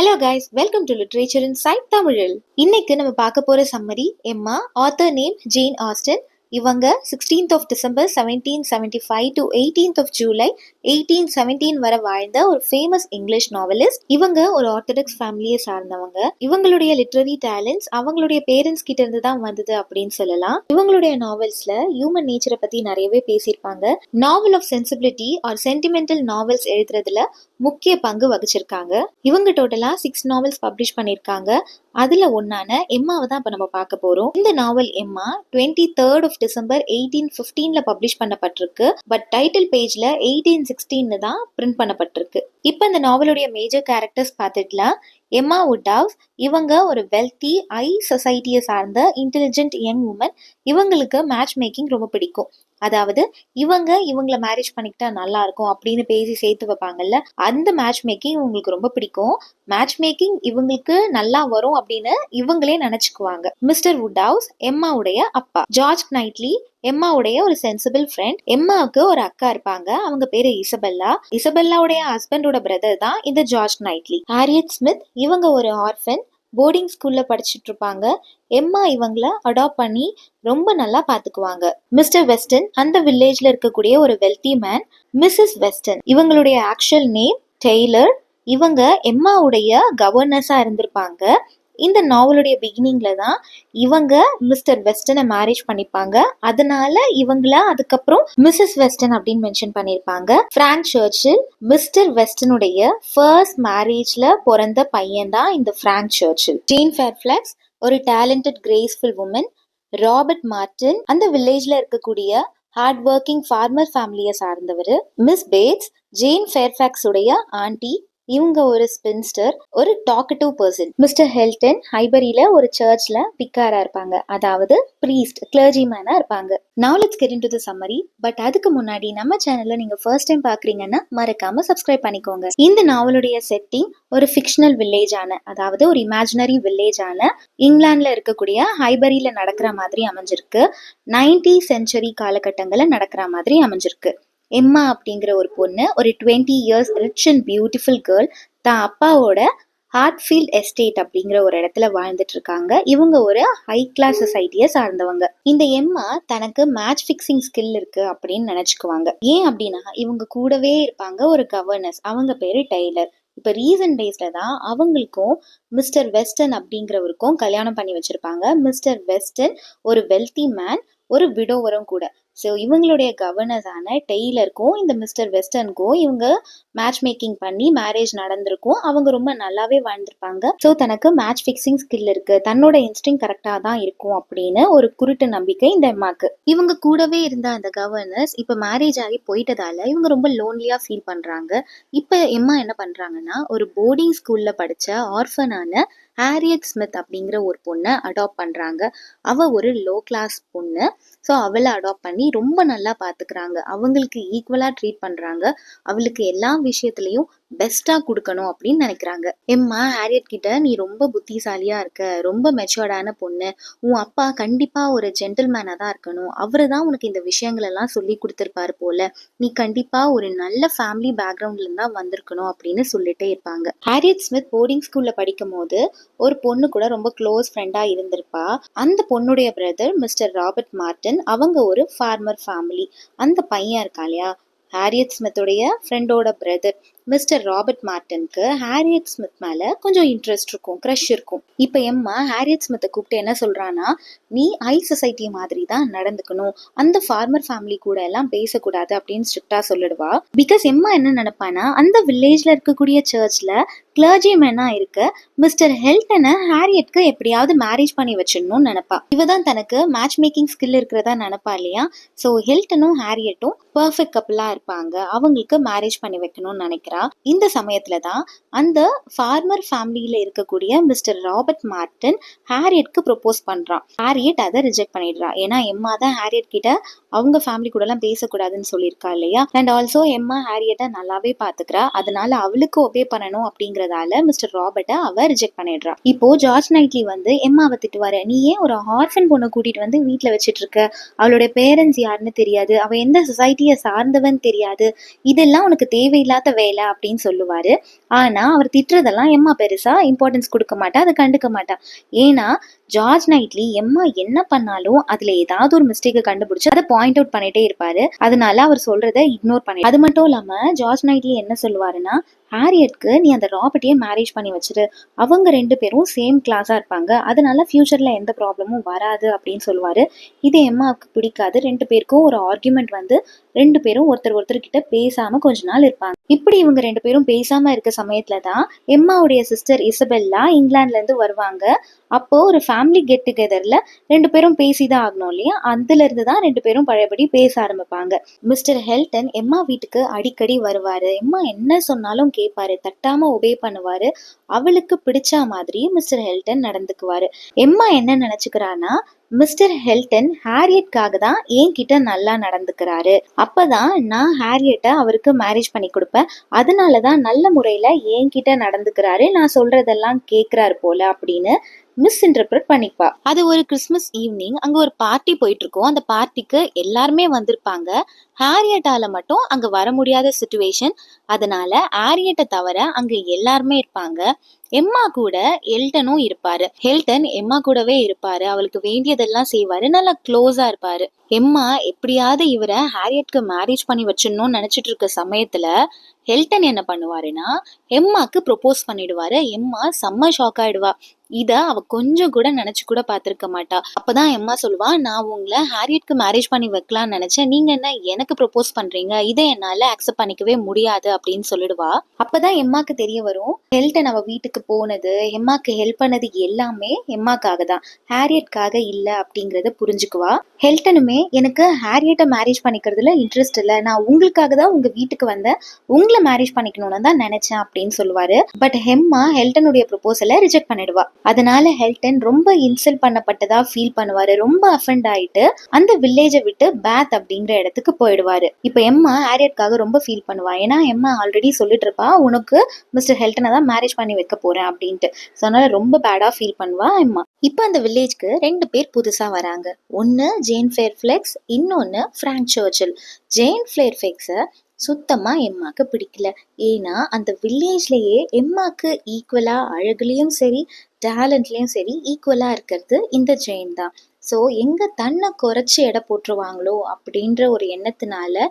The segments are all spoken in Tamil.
Hello guys, welcome to literature inside தமிழில். இன்னைக்கு நம்ம பார்க்க போற summary Emma. Author name Jane Austen. இவங்க 16th of December 1775 to 18th of July 1817 வரை வாழ்ந்த ஒரு ஃபேமஸ் இங்கிலீஷ் நாவலிஸ்ட். இவங்க ஒரு ஆர்த்தடாக்ஸ் ஃபேமிலியை சார்ந்தவங்க. இவங்களுடைய லிட்ரரி டேலண்ட்ஸ் அவங்களுடைய பேரண்ட்ஸ் கிட்ட இருந்து தான் வந்தது அப்படின்னு சொல்லலாம். இவங்களுடைய நாவல்ஸ்ல ஹியூமன் நேச்சரை பத்தி நிறையவே பேசியிருப்பாங்க. Novel of sensibility or sentimental novels எழுதுறதுல முக்கிய பங்கு வகிச்சிருக்காங்க. இவங்க டோட்டலா 6 நாவல்ஸ் பப்ளிஷ் பண்ணிருக்காங்க. அதுல ஒன்னான எம்மாவை தான் இப்ப நம்ம பார்க்க போறோம். இந்த நாவல் எம்மா 23rd of December 1815ல பப்ளிஷ் பண்ணப்பட்டிருக்கு. பட் டைட்டில் பேஜ்ல 1816 தான் பிரிண்ட் பண்ணப்பட்டிருக்கு. இப்ப இந்த நாவலுடைய மேஜர் கேரக்டர்ஸ் பார்த்துக்கலாம். எம்மா வுட்ஹவுஸ் இவங்க ஒரு வெல்தி ஐ சொசைட்டியை சார்ந்த இன்டெலிஜென்ட் யங் உமன். இவங்களுக்கு மேட்ச் மேக்கிங் ரொம்ப பிடிக்கும். அதாவது இவங்கள மேரேஜ் பண்ணிக்கிட்டா நல்லா இருக்கும் அப்படின்னு பேசி சேர்த்து வைப்பாங்கல்ல, அந்த மேட்ச் மேக்கிங் இவங்களுக்கு ரொம்ப பிடிக்கும். மேட்ச் மேக்கிங் இவங்களுக்கு நல்லா வரும் அப்படின்னு இவங்களே நினைச்சுக்குவாங்க. மிஸ்டர் வுட்ஹவுஸ் எம்மாவுடைய அப்பா. ஜார்ஜ் நைட்லி எம்மாவுடைய ஒரு சென்சிபிள் ஃப்ரெண்ட். எம்மாவுக்கு ஒரு அக்கா இருப்பாங்க, அவங்க பேரு இசபெல்லா. இசபெல்லாவுடைய ஹஸ்பண்டோட பிரதர் தான் இந்த ஜார்ஜ் நைட்லி. ஹாரியட் ஸ்மித் இவங்க ஒரு ஆர்ஃபன், போர்டிங் ஸ்கூல்ல படிச்சுட்டு இருப்பாங்க. எம்மா இவங்கள அடாப்ட் பண்ணி ரொம்ப நல்லா பாத்துக்குவாங்க. மிஸ்டர் வெஸ்டன் அந்த வில்லேஜ்ல இருக்கக்கூடிய ஒரு வெல்தி மேன். மிஸ்ஸஸ் வெஸ்டன் இவங்களுடைய ஆக்சுவல் நேம் டெய்லர். இவங்க எம்மாவுடைய கவர்னஸா இருந்திருப்பாங்க. இந்த நாவலுடைய பிகினிங்ல தான் இவங்க மிஸ்டர் வெஸ்டனை மேரேஜ் பண்ணிப்பாங்க. அதனால இவங்கள அதுக்கப்புறம் மிஸ்ஸஸ் வெஸ்டன் அப்படின்னு மென்ஷன் பண்ணிருப்பாங்க. பிராங்க் சர்ச்சில் மிஸ்டர் வெஸ்டனுடைய ஃபர்ஸ்ட் மேரேஜ்ல பிறந்த பையன் தான் இந்த பிராங்க் சர்ச்சில். ஜேன் ஃபேர்ஃபிளாக்ஸ் ஒரு talented graceful woman. Robert Martin அந்த வில்லேஜ்ல இருக்கக்கூடிய ஹார்ட் ஒர்க்கிங் ஃபார்மர் ஃபேமிலியை சார்ந்தவர். மிஸ் பேட்ஸ் ஜேன் ஃபேர்ஃபாக்ஸ் உடைய ஆண்டி. இவங்க ஒரு ஸ்பின்ஸ்டர், ஒரு டாக்கட்டிவ் பர்சன். மிஸ்டர் ஹெல்டன் ஹைபரியில ஒரு சர்ச்ல விக்காரா இருப்பாங்க, அதாவது பிரீஸ்ட் கிளர்ஜிமேனா இருப்பாங்க. Now let's get into the summary. But அதுக்கு முன்னாடி நம்ம சேனல்ல நீங்க ஃபர்ஸ்ட் டைம் பாக்குறீங்கன்னா மறக்காம சப்ஸ்கிரைப் பண்ணிக்கோங்க. இந்த நாவலுடைய செட்டிங் ஒரு ஃபிக்ஷனல் வில்லேஜ் ஆன, அதாவது ஒரு இமேஜினரி வில்லேஜ் ஆன இங்கிலாந்துல இருக்கக்கூடிய ஹைபரியில நடக்கிற மாதிரி அமைஞ்சிருக்கு. 19th century காலகட்டங்கள்ல நடக்கிற மாதிரி அமைஞ்சிருக்கு. எம்மா அப்படிங்கிற ஒரு பொண்ணு, ஒரு 20 years rich and beautiful girl, தான் அப்பாவோட ஹார்ட்ஃபீல்ட் எஸ்டேட் அப்படிங்கிற ஒரு இடத்துல வாழ்ந்துட்டு இருக்காங்க. இவங்க ஒரு ஹை கிளாஸ் சொசைட்டியை சார்ந்தவங்க. இந்த எம்மா தனக்கு மேட்ச் ஃபிக்ஸிங் ஸ்கில் இருக்கு அப்படின்னு நினைச்சுக்குவாங்க. ஏன் அப்படின்னா இவங்க கூடவே இருப்பாங்க ஒரு கவர்னஸ், அவங்க பேரு டெய்லர். இப்ப ரீசன்ட் டேஸ்ல தான் அவங்களுக்கும் மிஸ்டர் வெஸ்டன் அப்படிங்கிறவருக்கும் கல்யாணம் பண்ணி வச்சிருப்பாங்க. மிஸ்டர் வெஸ்டன் ஒரு வெல்தி மேன், ஒரு விடோவரும் கூட. ஸோ இவங்களுடைய கவர்னஸான டெய்லருக்கும் இந்த மிஸ்டர் வெஸ்டனுக்கும் இவங்க மேட்ச் மேக்கிங் பண்ணி மேரேஜ் நடந்திருக்கும். அவங்க ரொம்ப நல்லாவே வாழ்ந்திருப்பாங்க. ஸோ தனக்கு மேட்ச் ஃபிக்ஸிங் ஸ்கில் இருக்கு, தன்னோட இன்ஸ்டிங் கரெக்டாக தான் இருக்கும் அப்படின்னு ஒரு குருட்டு நம்பிக்கை இந்த எம்மாக்கு. இவங்க கூடவே இருந்த அந்த கவர்னர்ஸ் இப்போ மேரேஜ் ஆகி போயிட்டதால இவங்க ரொம்ப லோன்லியா ஃபீல் பண்றாங்க. இப்போ எம்மா என்ன பண்றாங்கன்னா, ஒரு போர்டிங் ஸ்கூல்ல படிச்ச ஆர்ஃபனான ஹாரியட் ஸ்மித் அப்படிங்கிற ஒரு பொண்ணை அடாப்ட் பண்றாங்க. அவ ஒரு லோ கிளாஸ் பொண்ணு. ஸோ அவளை அடாப்ட் பண்ணி ரொம்ப நல்லா பாத்துக்கிறாங்க. அவங்களுக்கு ஈக்குவலா ட்ரீட் பண்றாங்க. அவளுக்கு எல்லா விஷயத்திலையும் பெஸ்டா கொடுக்கணும் அப்படின்னு நினைக்கிறாங்க. எம்மா ஹாரியட் கிட்ட, நீ ரொம்ப புத்திசாலியா இருக்க, ரொம்ப மெச்சூர்டான பொண்ணு, உன் அப்பா கண்டிப்பா ஒரு ஜென்டில்மேனா தான் இருக்கணும், அவரு தான் உனக்கு இந்த விஷயங்கள் எல்லாம் சொல்லி கொடுத்துருப்பாரு போல, நீ கண்டிப்பா ஒரு நல்ல ஃபேமிலி பேக்ரவுண்ட்ல இருந்தா வந்திருக்கணும் அப்படின்னு சொல்லிட்டே இருப்பாங்க. ஹாரியட் ஸ்மித் போர்டிங் ஸ்கூல்ல படிக்கும் போது ஒரு பொண்ணு கூட ரொம்ப க்ளோஸ் ஃப்ரெண்டா இருந்திருப்பா. அந்த பொண்ணுடைய பிரதர் மிஸ்டர் ராபர்ட் மார்டின், அவங்க ஒரு ஃபார்மர் ஃபேமிலி. அந்த பையன் இருக்கா இல்லையா, ஹாரியட் ஸ்மித்துடைய ஃப்ரெண்டோட பிரதர் மிஸ்டர் ராபர்ட் மார்டினுக்கு ஹாரியட் ஸ்மித் மேல கொஞ்சம் இன்ட்ரெஸ்ட் இருக்கும், க்ரஷ் இருக்கும். இப்ப எம்மா ஹாரியட் ஸ்மித்தை கூப்பிட்டு என்ன சொல்றான்னா, நீ ஹை சொசைட்டி மாதிரி தான் நடந்துக்கணும், அந்த ஃபார்மர் ஃபேமிலி கூட எல்லாம் பேசக்கூடாது அப்படின்னு ஸ்ட்ரிக்டா சொல்லிடுவா. பிகாஸ் எம்மா என்ன நினைப்பானா, அந்த வில்லேஜ்ல இருக்கக்கூடிய சர்ச்ல கிளர்ஜிமேனா இருக்க மிஸ்டர் ஹெல்டனை ஹாரியட்க்கு எப்படியாவது மேரேஜ் பண்ணி வச்சிடணும்னு நினைப்பா. இவதான் தனக்கு மேட்ச் மேக்கிங் ஸ்கில் இருக்கிறதா நினைப்பா இல்லையா. ஸோ ஹெல்டனும் ஹாரியட்டும் பர்ஃபெக்ட் கப்பிளா இருப்பாங்க, அவங்களுக்கு மேரேஜ் பண்ணி வைக்கணும்னு நினைக்கிறா. இந்த சமயத்துல தான் அந்த ஃபார்மர் ஃபேமிலியில இருக்கக்கூடிய மிஸ்டர் ராபர்ட் மார்டின் ஹாரியட்க்கு ப்ரொபோஸ் பண்றான். ஹாரியட் அதை ரிஜெக்ட் பண்ணிடுறா. ஏன்னா எம்மா தான் ஹாரியட் கிட்ட அவங்க ஃபேமிலி கூட எல்லாம் பேசக்கூடாதுன்னு சொல்லியிருக்கா இல்லையா. அண்ட் ஆல்சோ எம்மா ஹாரியட்டை நல்லாவே பாத்துக்கிறா. அதனால அவளுக்கு ஒபே பண்ணணும் அப்படிங்கறதால மிஸ்டர் ராபர்ட்டை அவ ரிஜெக்ட் பண்ணிடுறா. இப்போ ஜார்ஜ் நைட்லி வந்து எம்மாவை திட்டுவாரு, நீ ஏன் ஒரு ஆர்ஃபன் பொண்ணை கூட்டிட்டு வந்து வீட்டுல வச்சிட்டு இருக்க, அவளுடைய பேரண்ட்ஸ் யாருன்னு தெரியாது, அவ எந்த சொசைட்டியை சார்ந்தவன் தெரியாது, இதெல்லாம் உனக்கு தேவையில்லாத வேலை அப்படின்னு சொல்லுவாரு. ஆனா அவர் திட்டுறதெல்லாம் எம்மா பெருசா இம்பார்ட்டன்ஸ் கொடுக்க மாட்டா, அதை கண்டுக்க மாட்டா. ஏன்னா ஜார்ஜ் நைட்லி எம்மா என்ன பண்ணாலும் அதுல ஏதாவது ஒரு மிஸ்டேக்கை கண்டுபிடிச்சு அதை பாயிண்ட் அவுட் பண்ணிட்டே இருப்பாரு. அதனால அவர் சொல்றத இக்னோர் பண்ணி, அது மட்டும் இல்லாம ஜார்ஜ் நைட்லி என்ன சொல்லுவாருன்னா, ஹாரியட்க்கு நீ அந்த ராபர்ட்டையே மேரேஜ் பண்ணி வச்சிரு, அவங்க 2 பேரும் சேம் கிளாஸா இருப்பாங்க, அதனால ஃபியூச்சர்ல எந்த ப்ராப்ளமும் வராது அப்படின்னு சொல்லுவாரு. இது எம்மாவுக்கு பிடிக்காது. 2 பேருக்கும் ஒரு ஆர்குமெண்ட் வந்து 2 பேரும் ஒருத்தர் கிட்ட பேசாம கொஞ்ச நாள் இருப்பாங்க. இப்படி இவங்க 2 பேரும் பேசாம இருக்க சமயத்துல தான் எம்மாவுடைய சிஸ்டர் இசபெல்லா இங்கிலாந்துல இருந்து வருவாங்க. அப்போ ஒரு ஃபேமிலி கெட் டுகெதர்ல 2 பேரும் பேசிதான் ஆகணும் இல்லையா, அதுல இருந்து தான் 2 பேரும் பழையபடி பேச ஆரம்பிப்பாங்க. மிஸ்டர் ஹெல்டன் எம்மா வீட்டுக்கு அடிக்கடி வருவாரு. எம்மா என்ன சொன்னாலும் கேட்பாரு, தட்டாம ஒபே பண்ணுவாரு. அவளுக்கு பிடிச்ச மாதிரி மிஸ்டர் ஹெல்டன் நடந்துக்குவாரு. எம்மா என்ன நினைச்சுக்கிறான்னா, மிஸ்டர் ஹெல்டன் ஹாரியட்காக தான் என்கிட்ட நல்லா நடந்துக்கிறாரு, அப்பதான் நான் ஹாரியட்டை அவருக்கு மேரேஜ் பண்ணி கொடுப்பேன், அதனாலதான் நல்ல முறையில என்கிட்ட நடந்துக்கிறாரு, நான் சொல்றதெல்லாம் கேட்கிறாரு போல அப்படின்னு மிஸ் இன்டர்பிரட் பண்ணிப்பா. அது ஒரு கிறிஸ்மஸ் ஈவினிங், அங்க ஒரு பார்ட்டி போயிட்டு இருக்கும். அந்த பார்ட்டிக்கு எல்லாருமே வந்திருப்பாங்க. ஹாரியட்டால மட்டும் அங்க வர முடியாத சிச்சுவேஷன். அதனால ஹாரியட்டை தவிர அங்க எல்லாருமே இருப்பாங்க. எம்மா கூட ஹெல்டனும் இருப்பாரு. ஹெல்டன் எம்மா கூடவே இருப்பாரு, அவளுக்கு வேண்டியதெல்லாம் செய்வாரு, நல்லா க்ளோஸா இருப்பாரு. எம்மா எப்படியாவது இவரை ஹாரியட்க்கு மேரேஜ் பண்ணி வச்சிடணும்னு நினைச்சிட்டு இருக்க சமயத்துல ஹெல்டன் என்ன பண்ணுவாருன்னா, எம்மாக்கு ப்ரொபோஸ் பண்ணிடுவாரு. எம்மா செம்ம ஷாக் ஆயிடுவா. இத அவ கொஞ்சம் கூட நினைச்சு கூட பாத்திருக்க மாட்டா. அப்பதான் எம்மா சொல்லுவா, நான் உங்களை ஹாரியட்க்கு மேரேஜ் பண்ணி வைக்கலாம்னு நினைச்சேன், நீங்க என்ன எனக்கு ப்ரொபோஸ் பண்றீங்க, இதை என்னால அக்செப்ட் பண்ணிக்கவே முடியாது அப்படின்னு சொல்லிடுவா. அப்பதான் எம்மாக்கு தெரிய வரும், ஹெல்டன் அவ வீட்டுக்கு போனது, எம்மாக்கு ஹெல்ப் பண்ணது எல்லாமே எம்மாக்காக தான், ஹாரியட்காக இல்ல அப்படிங்கறத புரிஞ்சுக்குவா. ஹெல்டனுமே எனக்கு ஹாரியட்டை மேரேஜ் பண்ணிக்கிறதுல இன்ட்ரெஸ்ட் இல்ல, நான் உங்களுக்காக தான் உங்க வீட்டுக்கு வந்தேன், உங்களை மேரேஜ் பண்ணிக்கணும்னு தான் நினைச்சேன் அப்படின்னு சொல்லுவாரு. பட் எம்மா ஹெல்டனுடைய ப்ரொபோசலை ரிஜெக்ட் பண்ணிடுவா. அதனால ஹெல்டன் ரொம்ப இன்சல்ட் பண்ணப்பட்டதா ஃபீல் பண்ணுவாரு. ரொம்ப அஃபெண்ட் ஆயிட்டு அந்த வில்லேஜை விட்டு பேத் அப்படிங்கிற இடத்துக்கு போயிடுவாரு. இப்ப எம்மா ஹாரியட்காக ரொம்ப ஃபீல் பண்ணுவா. ஏன்னா எம்மா ஆல்ரெடி சொல்லிட்டு இருப்பா, உனக்கு மிஸ்டர் ஹெல்டனை தான் மேரேஜ் பண்ணி வைக்க போறேன் அப்படின்ட்டு. ஸோ அதனால ரொம்ப பேடா ஃபீல் பண்ணுவா எம்மா. இப்ப அந்த வில்லேஜ்க்கு 2 பேர் புதுசா வராங்க. ஒன்னு ஜேன் ஃபேர்ஃபிளெக்ஸ், இன்னொன்னு ஃப்ராங்க் சர்ச்சில். ஜேன் ஃபேர்ஃபிளெக்ஸை சுத்தமா எம்மாக்கு பிடிக்கல. ஏன்னா அந்த வில்லேஜ்லயே எம்மாக்கு ஈக்குவலா அழகுலயும் சரி டேலண்ட்லயும் சரி ஈக்குவலா இருக்கிறது இந்த ஜெயின் தான். ஸோ எங்க தன்னை குறைச்சி எடை போட்டுருவாங்களோ அப்படின்ற ஒரு எண்ணத்தினால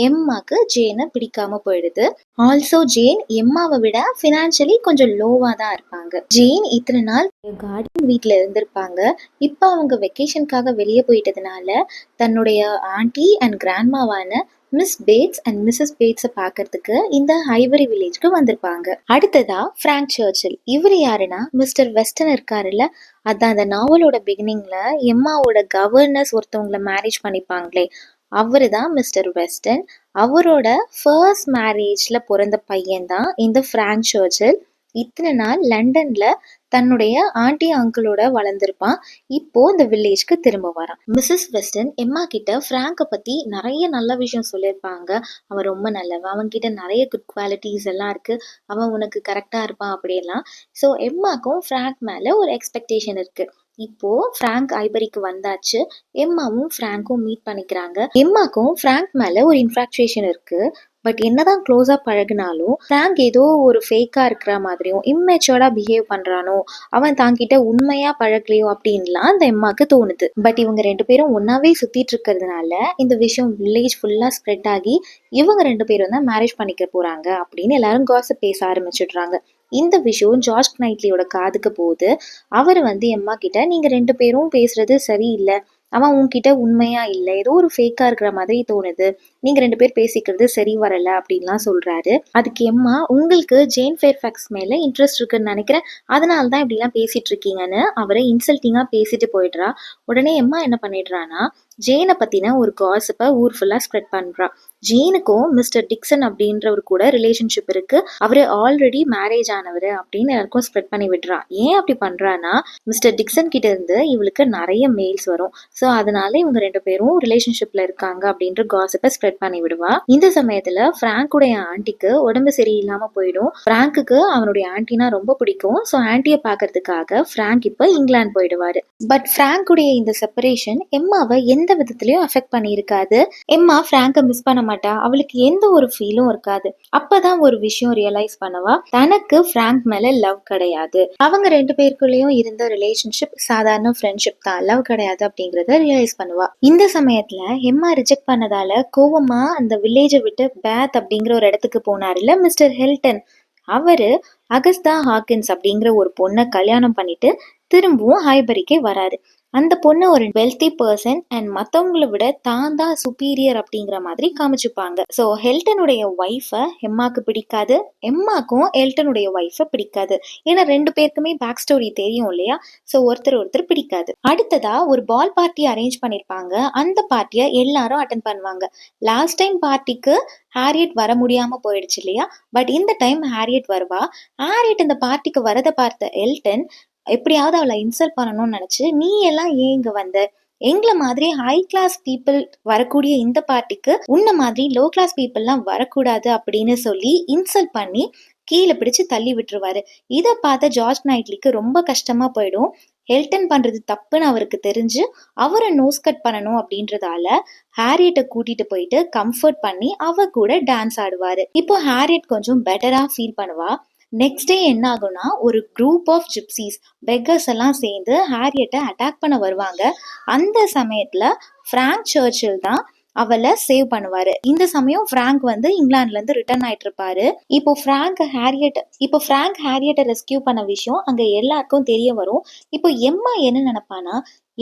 எம்மாக்கு ஜேனை பிடிக்காம போயிடுது. ஆல்சோ ஜேன் எம்மாவை விட ஃபினான்ஷியலி கொஞ்சம் லோவா தான் இருப்பாங்க. ஜேன் இத்தனை நாள் கார்டன் வீட்டில் இருந்திருப்பாங்க. இப்போ அவங்க வெக்கேஷனுக்காக வெளியே போயிட்டதுனால தன்னுடைய ஆண்டி அண்ட் கிராண்ட்மாவான மிஸ் பேட்ஸ் அண்ட் மிஸ்ஸஸ் பேட்ஸை பார்க்கறதுக்கு இந்த ஐவரி வில்லேஜ்க்கு வந்திருப்பாங்க. அடுத்ததா ஃப்ராங்க் சர்ச்சில். இவர் யாருன்னா மிஸ்டர் வெஸ்டன் இருக்காருல்ல, அதான் அந்த நாவலோட பிகினிங்ல எம்மாவோட கவர்னர்ஸ் ஒருத்தவங்களை மேரேஜ் பண்ணிப்பாங்களே, அவரு தான் மிஸ்டர் வெஸ்டன். அவரோட ஃபர்ஸ்ட் மேரேஜ்ல பிறந்த பையன் தான் இந்த ஃப்ராங்க் சர்ச்சில். இத்தனை நாள் லண்டன்ல தன்னுடைய ஆண்டி அங்கிளோட வளர்ந்துருப்பான். இப்போ இந்த வில்லேஜ்க்கு திரும்ப வரான். மிஸ்ஸஸ் வெஸ்டன் எம்மா கிட்ட ஃப்ராங்கை பத்தி நிறைய நல்ல விஷயம் சொல்லியிருப்பாங்க. அவன் ரொம்ப நல்லவன், அவன் கிட்ட நிறைய குட் குவாலிட்டிஸ் எல்லாம் இருக்கு, அவன் உனக்கு கரெக்டா இருப்பான் அப்படியெல்லாம். ஸோ எம்மாக்கும் ஃப்ராங்க் மேல ஒரு எக்ஸ்பெக்டேஷன் இருக்கு. இப்போ ஃப்ராங்க் ஐபரிக்கு வந்தாச்சு. எம்மாவும் ஃப்ராங்க்கும் மீட் பண்ணிக்கிறாங்க. எம்மாக்கும் ஃப்ராங்க் மேல ஒரு இன்ஃபாக்சுவேஷன் இருக்கு. பட் என்னதான் க்ளோஸா பழகினாலும் ஃப்ராங்க் ஏதோ ஒரு ஃபேக்கா இருக்கிற மாதிரியும் இம்மெச்சூர்டா பிஹேவ் பண்றானோ, அவன் தாங்கிட்ட உண்மையா பழகலையோ அப்படின்லாம் அந்த எம்மாக்கு தோணுது. பட் இவங்க 2 பேரும் ஒன்னாவே சுத்திட்டு இருக்கிறதுனால இந்த விஷயம் வில்லேஜ் ஃபுல்லா ஸ்ப்ரெட் ஆகி இவங்க 2 பேரும் தான் மேரேஜ் பண்ணிக்க போறாங்க அப்படின்னு எல்லாரும் காசிப் பேச ஆரம்பிச்சிடுறாங்க. இந்த விஷயம் ஜார்ஜ் நைட்லியோட காதுக்கு போகுது. அவர் வந்து எம்மா கிட்ட, நீங்க 2 பேரும் பேசுறது சரியில்லை, அவன் உன்கிட்ட உண்மையா இல்லை, ஏதோ ஒரு ஃபேக்கா இருக்கிற மாதிரி தோணுது, நீங்க 2 பேர் பேசிக்கிறது சரி வரல அப்படின்லாம் சொல்றாரு. அதுக்கு எம்மா, உங்களுக்கு ஜேன் ஃபேர்ஃபாக்ஸ் மேல இன்ட்ரெஸ்ட் இருக்குன்னு நினைக்கிறேன், அதனால தான் இப்படிலாம் பேசிட்டு இருக்கீங்கன்னு அவரை இன்சல்ட்டிங்கா பேசிட்டு போயிடுறா. உடனே எம்மா என்ன பண்ணிடுறான்னா, ஜேனை பத்தின ஒரு காசிப்பை ஊர் ஃபுல்லா ஸ்ப்ரெட் பண்றா. ஜேனுக்கும் மிஸ்டர் டிக்சன் அப்படின்றவர் கூட ரிலேஷன்ஷிப் இருக்கு, அவரு ஆல்ரெடி மேரேஜ் ஆனவர் அப்படின்னு எல்லாருக்கும் ஸ்ப்ரெட் பண்ணி விடுறா. ஏன் அப்படி பண்றான்னா, மிஸ்டர் டிக்சன் கிட்ட இருந்து இவளுக்கு நிறைய மெயில்ஸ் வரும். ஸோ அதனால இவங்க 2 பேரும் ரிலேஷன்ஷிப்ல இருக்காங்க அப்படின்ற காசிப்பை ஸ்ப்ரெட் பண்ணி விடுவா. இந்த சமயத்துல ஃப்ராங்குடைய ஆண்டிக்கு உடம்பு சரியில்லாம போயிடும். ஃப்ராங்குக்கு அவனுடைய ஆண்டினா ரொம்ப பிடிக்கும். ஸோ ஆண்டியை பாக்குறதுக்காக ஃப்ராங்க் இப்ப இங்கிலாந்து போயிடுவாரு. பட் ஃப்ராங்குடைய இந்த செப்பரேஷன் எம்மாவை எந்த விதத்திலயும் அஃபெக்ட் பண்ணியிருக்காது. எம்மா ஃப்ராங்கை மிஸ் பண்ண மாட்டா, அவளுக்கு எந்த ஒரு ஃபீலும் இருக்காது. அப்பதான் ஒரு விஷயம் ரியலைஸ் பண்ணுவா, தனக்கு பிராங்க் மேல லவ் கிடையாது, அவங்க 2 பேருக்குள்ளேயும் இருந்த ரிலேஷன்ஷிப் சாதாரண ஃப்ரெண்ட்ஷிப் தான், லவ் கிடையாது அப்படிங்கறத ரியலைஸ் பண்ணுவா. இந்த சமயத்துல எம்மா ரிஜெக்ட் பண்ணதால கோவமா அந்த வில்லேஜை விட்டு பேத் அப்படிங்கிற ஒரு இடத்துக்கு போனாருல்ல மிஸ்டர் ஹில்டன், அவரு அகஸ்தா ஹாக்கின்ஸ் அப்படிங்கிற ஒரு பொண்ணை கல்யாணம் பண்ணிட்டு திரும்பவும் ஹைபரிக்கே வராரு. அந்த பொண்ணு ஒரு வெல்தி பர்சன் அண்ட் மற்றவங்களை விட தான் தான் சுப்பீரியர் அப்படிங்கிற மாதிரி காமிச்சுப்பாங்க. ஸோ ஹெல்டனுடைய ஒய்ஃபை எம்மாக்கு பிடிக்காது, எம்மாக்கும் ஹெல்டனுடைய ஒய்ஃபை பிடிக்காது. ஏன்னா 2 பேருக்குமே பேக் ஸ்டோரி தெரியும் இல்லையா? ஸோ ஒருத்தர் ஒருத்தர் பிடிக்காது. அடுத்ததா ஒரு பால் பார்ட்டி அரேஞ்ச் பண்ணியிருப்பாங்க. அந்த பார்ட்டியை எல்லாரும் அட்டன் பண்ணுவாங்க. லாஸ்ட் டைம் பார்ட்டிக்கு ஹாரியட் வர முடியாம போயிடுச்சு இல்லையா? பட் இந்த டைம் ஹாரியட் வருவா. ஹாரியட் இந்த பார்ட்டிக்கு வரதை பார்த்த எல்டன் எப்படியாவது அவளை இன்சல்ட் பண்ணணும்னு நினைச்சு, நீ எல்லாம் ஏன் இங்க வந்த, எங்களை மாதிரி ஹை கிளாஸ் பீப்புள் வரக்கூடிய இந்த பார்ட்டிக்கு உன்ன மாதிரி லோ கிளாஸ் பீப்புள்லாம் வரக்கூடாது அப்படின்னு சொல்லி இன்சல்ட் பண்ணி கீழே பிடிச்சு தள்ளி விட்டுருவாரு. இதை பார்த்த ஜார்ஜ் நைட்லிக்கு ரொம்ப கஷ்டமா போயிடும். ஹெல்டன் பண்றது தப்புன்னு அவருக்கு தெரிஞ்சு அவரை நோஸ் கட் பண்ணணும் அப்படின்றதால ஹாரியட்டை கூட்டிட்டு போயிட்டு கம்ஃபர்ட் பண்ணி அவ கூட டான்ஸ் ஆடுவாரு. இப்போ ஹாரியட் கொஞ்சம் பெட்டரா ஃபீல் பண்ணுவா. நெக்ஸ்ட் டே என்ன ஆகும்னா, ஒரு குரூப் ஆஃப் ஜிப்சிஸ் பெக்கர்ஸ் எல்லாம் சேர்ந்து ஹாரியட்டை அட்டாக் பண்ண வருவாங்க. அந்த சமயத்துல பிராங்க் சர்ச்சில் தான் அவளை சேவ் பண்ணுவாரு. இந்த சமயம் பிராங்க் வந்து இங்கிலாந்துல இருந்து ரிட்டர்ன் ஆயிட்டு இருப்பாரு. இப்போ பிராங்க் ஹாரியட்டை ரெஸ்கியூ பண்ண விஷயம் அங்க எல்லாருக்கும் தெரிய வரும். இப்போ எம்மா என்ன நினைப்பானா,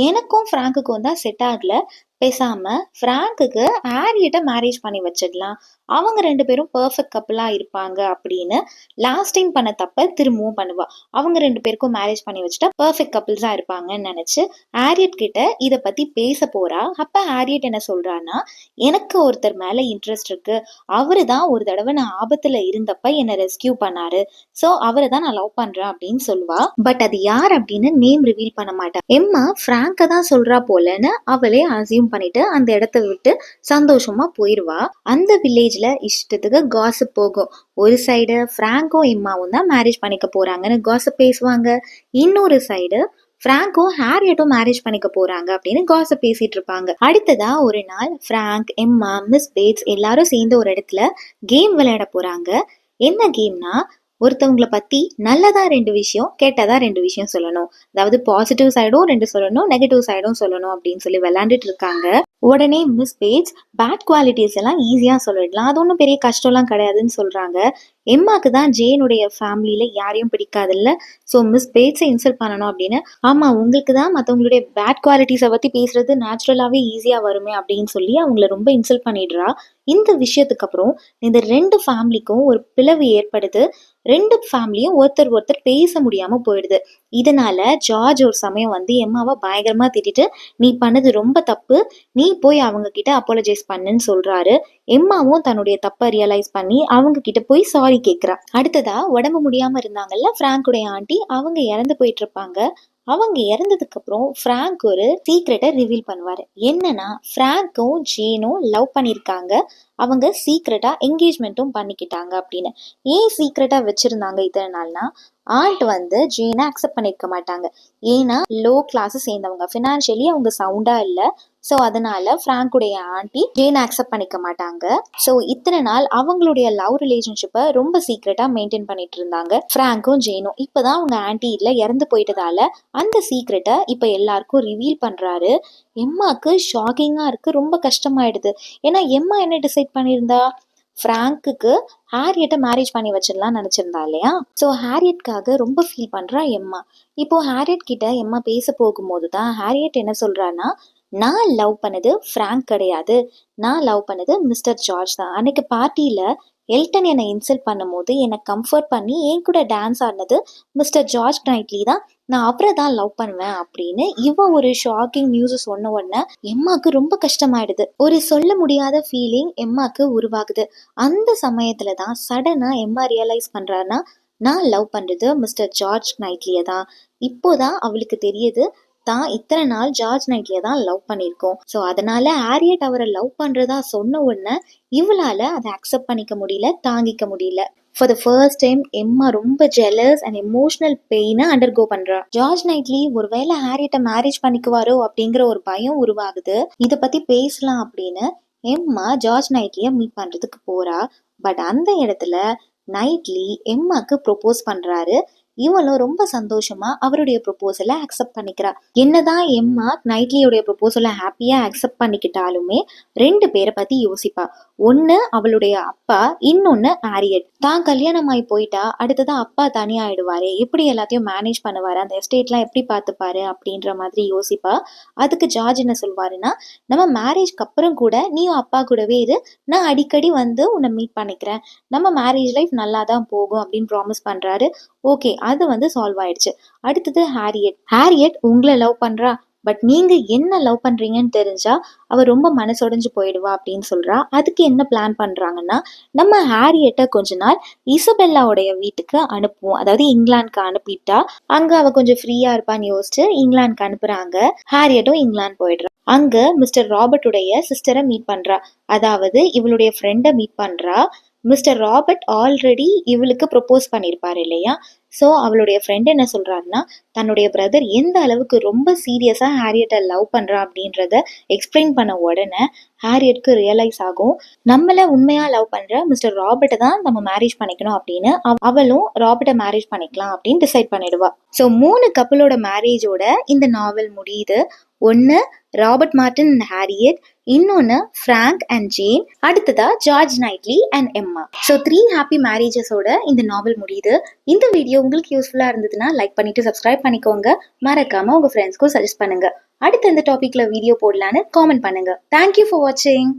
எனக்கும் பிராங்குக்கும் தான் செட் ஆகல, பேசாம பிராங்குக்கு ஹாரியட்டை மேரேஜ் பண்ணி வச்சிடலாம், அவங்க 2 பேரும் பெர்ஃபெக்ட் கப்பலா இருப்பாங்க அப்படின்னு லாஸ்ட் டைம் பண்ண தப்ப திரும்பவும் பண்ணுவா. அவங்க 2 பேருக்கும் மேரேஜ் பண்ணி வச்சுட்டா பெர்ஃபெக்ட் கப்பிள்ஸா இருப்பாங்கன்னு நினைச்சு ஹாரியட் கிட்ட இத பத்தி பேச போறா. அப்ப ஹாரியட் என்ன சொல்றான்னா, எனக்கு ஒருத்தர் மேல இன்ட்ரெஸ்ட் இருக்கு, அவரு தான் ஒரு தடவை நான் ஆபத்துல இருந்தப்ப என்னை ரெஸ்கியூ பண்ணாரு, சோ அவரை தான் நான் லவ் பண்றேன் அப்படின்னு சொல்லுவா. பட் அது யார் அப்படின்னு நேம் ரிவீல் பண்ண மாட்டா. எம்மா பிராங்க தான் சொல்றா போலன்னு அவளே அசியூம் பண்ணிட்டு அந்த இடத்த விட்டு சந்தோஷமா போயிருவா. அந்த வில்லேஜ்ல இஷ்டத்துக்கு காசிப் போகும். ஒரு சைடு பிராங்கும் எம்மாவும் தான் மேரேஜ் பண்ணிக்க போறாங்கன்னு காசிப் பேசுவாங்க, இன்னொரு சைடு பிராங்கும் ஹாரியட்டும் மேரேஜ் பண்ணிக்க போறாங்க அப்படின்னு காசிப் பேசிட்டு இருப்பாங்க. அடுத்ததா ஒரு நாள் பிராங்க், எம்மா, மிஸ் பேட்ஸ் எல்லாரும் சேர்ந்து ஒரு இடத்துல கேம் விளையாட போறாங்க. என்ன கேம்னா, ஒருத்தவங்களை பத்தி நல்லதா 2 விஷயம், கெட்டதா 2 விஷயம் சொல்லணும், அதாவது பாசிட்டிவ் சைடும் 2 சொல்லணும், நெகட்டிவ் சைடும் சொல்லணும் அப்படின்னு சொல்லி விளையாண்டுட்டு இருக்காங்க. உடனே மிஸ் பேட்ஸ் பேட் குவாலிட்டிஸ் எல்லாம் ஈஸியா சொல்லிடலாம், அது ஒன்றும் பெரிய கஷ்டம்லாம் கிடையாதுன்னு சொல்றாங்க. எம்மாக்கு தான் ஜேனுடைய ஃபேமிலியில யாரையும் பிடிக்காதுல்ல, ஸோ மிஸ் பேட்ஸை இன்சல்ட் பண்ணணும் அப்படின்னு, ஆமா உங்களுக்கு தான் மற்றவங்களுடைய பேட் குவாலிட்டிஸை பத்தி பேசுறது நேச்சுரலாவே ஈஸியா வருமே அப்படின்னு சொல்லி அவங்கள ரொம்ப இன்சல்ட் பண்ணிடுறா. இந்த விஷயத்துக்கு அப்புறம் இந்த 2 ஃபேமிலிக்கும் ஒரு பிளவு ஏற்படுது. 2 ஃபேமிலியும் ஒருத்தர் ஒருத்தர் பேச முடியாம போயிடுது. இதனால ஜார்ஜ் ஒரு சமயம் வந்து எம்மாவை பயங்கரமா திட்டிட்டு, நீ பண்ணது ரொம்ப தப்பு, நீ போய் அவங்க கிட்ட அப்பாலஜைஸ் பண்ணுன்னு சொல்றாரு. எம்மாவும் தன்னுடைய தப்பை ரியலைஸ் பண்ணி அவங்க கிட்ட போய் சாரி கேட்கிறா. அடுத்ததா உடம்பு முடியாம இருந்தாங்கல்ல பிராங்குடைய ஆண்டி, அவங்க இறந்து போயிட்டு இருப்பாங்க. அவங்க இறந்ததுக்கு அப்புறம் பிராங்க் ஒரு சீக்ரெட்டை ரிவீல் பண்ணுவாரு. என்னன்னா, பிராங்கும் ஜேனும் லவ் பண்ணியிருக்காங்க, அவங்க சீக்ரெட்டா என்கேஜ்மெண்ட்டும் பண்ணிக்கிட்டாங்க அப்படின்னு. ஏன் சீக்ரெட்டா வச்சிருந்தாங்க இத்தனை நாள்னா, ஆண்ட் வந்து ஜேனை அக்செப்ட் பண்ணிருக்க மாட்டாங்க. ஏன்னா லோ கிளாஸ் சேர்ந்தவங்க, ஃபினான்ஷியலி அவங்க சவுண்டா இல்லை, ஸோ அதனால பிராங்குடைய ஆண்டி ஜேனை அக்செப்ட் பண்ணிக்க மாட்டாங்க. ஸோ இத்தனை நாள் அவங்களுடைய லவ் ரிலேஷன்ஷிப்பை ரொம்ப சீக்ரெட்டா மெயின்டைன் பண்ணிட்டு இருந்தாங்க பிராங்கும் ஜேனும். இப்பதான் அவங்க ஆண்டி இல்ல, இறந்து போயிட்டதால அந்த சீக்ரெட்டை இப்ப எல்லாருக்கும் ரிவீல் பண்றாரு. எம்மாக்கு ஷாக்கிங்கா இருக்கு, ரொம்ப கஷ்டமாயிடுது. ஏன்னா எம்மா என்ன டிசைட் பண்ணியிருந்தா, பிராங்குக்கு ஹாரியட்டை மேரேஜ் பண்ணி வச்சிடலாம் நினைச்சிருந்தா இல்லையா? ஸோ ஹாரியட்காக ரொம்ப ஃபீல் பண்றா எம்மா. இப்போ ஹாரியட் கிட்ட எம்மா பேச போகும்போது தான் ஹாரியட் என்ன சொல்றான்னா, நான் லவ் பண்ணது பிராங்க் கிடையாது, நான் லவ் பண்ணது மிஸ்டர் ஜார்ஜ் தான். அன்னைக்கு பார்ட்டியில எல்டன் என்னை இன்சல்ட் பண்ணும் போது என்னை கம்ஃபர்ட் பண்ணி என் கூட டான்ஸ் ஆடினது மிஸ்டர் ஜார்ஜ் நைட்லி தான், நான் அவரை தான் லவ் பண்ணுவேன் அப்படின்னு இவ ஒரு ஷாக்கிங் நியூஸ் சொன்ன உடனே எம்மாக்கு ரொம்ப கஷ்டமாயிடுது. ஒரு சொல்ல முடியாத ஃபீலிங் எம்மாக்கு உருவாகுது. அந்த சமயத்துல தான் சடனா எம்மா ரியலைஸ் பண்றாருன்னா, நான் லவ் பண்றது மிஸ்டர் ஜார்ஜ் நைட்லியை தான். இப்போதான் அவளுக்கு தெரியுது, தான் இத்தனை நாள் ஜார்ஜ் நைட்லியை தான் லவ் பண்ணியிருக்கோம். ஸோ அதனால ஹாரியட் அவரை லவ் பண்றதா சொன்ன உடனே இவளால அதை அக்செப்ட் பண்ணிக்க முடியல, தாங்கிக்க முடியல. ஃபார் த ஃபர்ஸ்ட் டைம் எம்மா ரொம்ப ஜெலஸ் அண்ட் எமோஷனல் பெயினை அண்டர்கோ பண்றா. ஜார்ஜ் நைட்லி ஒருவேளை ஹாரியட்டை மேரேஜ் பண்ணிக்குவாரோ அப்படிங்கிற ஒரு பயம் உருவாகுது. இதை பத்தி பேசலாம் அப்படின்னு எம்மா ஜார்ஜ் நைட்லியை மீட் பண்ணுறதுக்கு போகிறா. பட் அந்த இடத்துல நைட்லி எம்மாக்கு ப்ரொப்போஸ் பண்ணுறாரு. இவளும் ரொம்ப சந்தோஷமா அவருடைய ப்ரொப்போசலை அக்செப்ட் பண்ணிக்கிறா. என்னதான் எம்மா நைட்லியோடைய ப்ரொப்போசலை ஹாப்பியா அக்செப்ட் பண்ணிக்கிட்டாலுமே 2 பேரை பத்தி யோசிப்பா. ஒன்னு அவளுடைய அப்பா, இன்னொன்னு ஹாரியட். தான் கல்யாணமாயி போயிட்டா அடுத்ததான் அப்பா தனியாயிடுவாரு, எப்படி எல்லாத்தையும் மேனேஜ் பண்ணுவாரு, அந்த எஸ்டேட்லாம் எப்படி பார்த்துப்பாரு அப்படின்ற மாதிரி யோசிப்பா. அதுக்கு ஜார்ஜ் என்ன சொல்வாருன்னா, நம்ம மேரேஜ்க்கு அப்புறம் கூட நீயும் அப்பா கூடவே இரு, நான் அடிக்கடி வந்து உன்னை மீட் பண்ணிக்கிறேன், நம்ம மேரேஜ் லைஃப் நல்லா தான் போகும் அப்படின்னு ப்ராமிஸ் பண்றாரு. ஓகே, அது வந்து சால்வ் ஆயிடுச்சு. அடுத்தது ஹாரியட் உங்களை லவ் பண்றா. பட் நீங்க என்ன லவ் பண்றீங்கன்னு தெரிஞ்சா அவ ரொம்ப மனசொடைஞ்சு போயிடுவா அப்படின்னு சொல்றா. அதுக்கு என்ன பிளான் பண்றாங்கன்னா, நம்ம ஹாரியட்டை கொஞ்ச நாள் இசபெல்லாவுடைய வீட்டுக்கு அனுப்புவோம், அதாவது இங்கிலாந்துக்கு அனுப்பிட்டா அங்க அவ கொஞ்சம் ஃப்ரீயா இருப்பான்னு யோசிச்சு இங்கிலாந்துக்கு அனுப்புறாங்க. ஹாரியட்டும் இங்கிலாந்து போயிடுறா. அங்க மிஸ்டர் ராபர்ட்டுடைய சிஸ்டரை மீட் பண்றா, அதாவது இவளுடைய ஃப்ரெண்டை மீட் பண்றா. மிஸ்டர் ராபர்ட் ஆல்ரெடி இவளுக்கு ப்ரொப்போஸ் பண்ணியிருப்பாரு இல்லையா. ஸோ அவளுடைய ஃப்ரெண்ட் என்ன சொல்றாருன்னா, தன்னுடைய பிரதர் எந்த அளவுக்கு ரொம்ப சீரியஸாக ஹாரியட்டை லவ் பண்ணுறா அப்படின்றத எக்ஸ்பிளைன் பண்ண உடனே ஹாரியட்க்கு ரியலைஸ் ஆகும், நம்மளை உண்மையாக லவ் பண்ணுற மிஸ்டர் ராபர்ட்டை தான் நம்ம மேரேஜ் பண்ணிக்கணும் அப்படின்னு. அவளும் ராபர்ட்டை மேரேஜ் பண்ணிக்கலாம் அப்படின்னு டிசைட் பண்ணிடுவா. ஸோ 3 கப்பலோட மேரேஜோட இந்த நாவல் முடியுது. ஒன்று ராபர்ட் மார்டின் அண்ட் ஹாரியட், இன்னொன்று ஃப்ராங்க் அண்ட் ஜேன், அடுத்ததா ஜார்ஜ் நைட்லி அண்ட் எம்மா. ஸோ 3 ஹாப்பி மேரேஜஸோட இந்த நாவல் முடியுது. இந்த வீடியோ உங்களுக்கு யூஸ்ஃபுல்லாக இருந்ததுன்னா லைக் பண்ணிட்டு சப்ஸ்கிரைப் பண்ணிக்கோங்க. மறக்காம உங்க ஃப்ரெண்ட்ஸ்க்கும் சஜஸ்ட் பண்ணுங்க. அடுத்த இந்த டாபிக்ல வீடியோ போடலான்னு காமெண்ட் பண்ணுங்க. தேங்க்யூ ஃபார் வாட்சிங்.